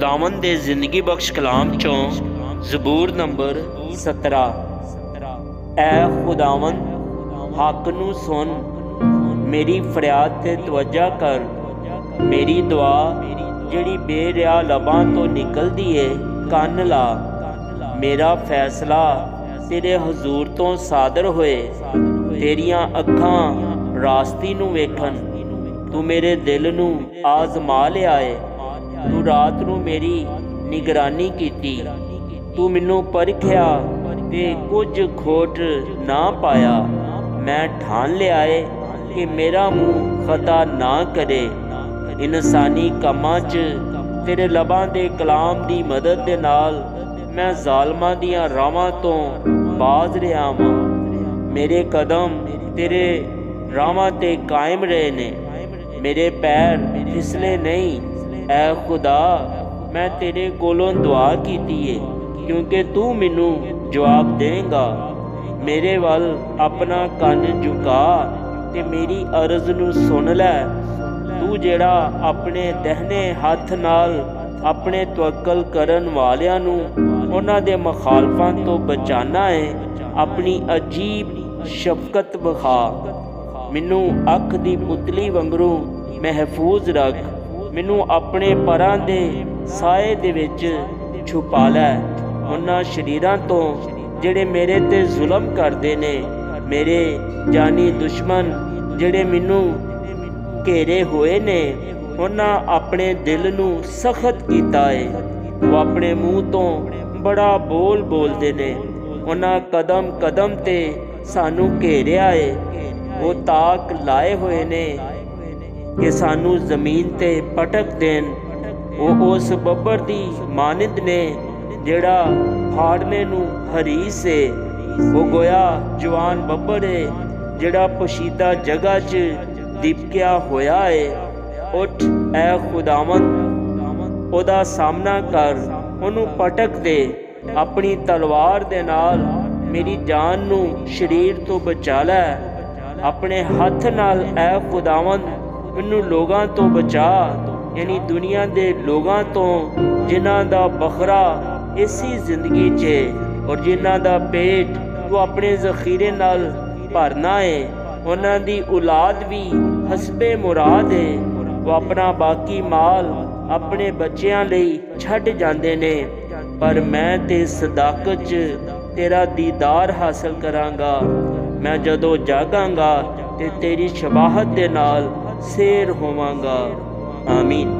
खुदावंद दे जिंदगी बख्श कलाम चों ज़बूर नंबर 17। ऐ खुदावंद हक नू सुन, मेरी फरियाद ते तवज्जा कर। मेरी दुआ जिहड़ी बेरिया लबां तो निकलदी है कन्न ला। मेरा फैसला तेरे हजूर तो सादर होए, तेरियां अखां रास्ती नू वेखन। तू मेरे दिल नू आजमा लिया है, तू रात नू मेरी निगरानी कीती। तू मैनू परखिया ते कुछ खोट ना पाया। मैं ठान लिया है कि मेरा मुँह खता ना करे। इंसानी कामां च तेरे लबां दे कलाम दी मदद दे नाल मैं जालमां दियां रावां तो बाज रहा वां। मेरे कदम तेरे रावां ते कायम रहे ने, मेरे पैर फिसले नहीं। ऐ खुदा, मैं तेरे कोलों दुआ कीती है, क्योंकि तू मैनू जवाब देगा। मेरे वल अपना कन झुका ते मेरी अर्ज नू सुन लै। तू जेड़ा अपने दहने हथ नाल अपने तवक्कल करन वालियां नू उन्हां दे मुखालफां तो बचाना है, अपनी अजीब शफकत विखा। मैनू अख दी पुतली वंगरू महफूज रख। मैनू अपने परां दे साए दे विच छुपा लै उन्हां शरीरां तो जेड़े मेरे ते जुल्म करदे ने। मेरे जानी दुश्मन जेड़े मैनू घेरे हुए ने, उन्हां अपने दिल नू सख्त कीता है। वो अपने मूँह तो बड़ा बोल बोलदे ने। उन्हां कदम कदम ते सानू घेरिया है। वो ताक लाए हुए ने कि सानू जमीन ते पटक देन। वो उस बब्बर दी मानिंद ने जेड़ा फाड़ने नू हरीस है। वो गोया जवान बब्बर है जेड़ा पोशीदा जगह च दिपकिया होया है। उठ ऐ खुदावंद, ओदा सामना कर, ओनू पटक दे। अपनी तलवार दे नाल मेरी जान नू शरीर तो बचा लै। अपने हथ नाल ऐ खुदावंद मैनू लोगां तो बचा, यानी दुनिया दे लोगां तो जिन्हां दा बखरा इसी जिंदगी च है और जिन्हां दा पेट तू अपने जखीरे नाल भरना है। उन्हां दी औलाद भी हसबे मुराद है। वो अपना बाकी माल अपने बच्चों लई छड्ड जांदे ने, पर मैं ते सदाकत च तेरा दीदार हासिल करांगा। मैं जदों जागांगा ते तेरी शबाहत दे नाल सेर होवांगा। आमीन।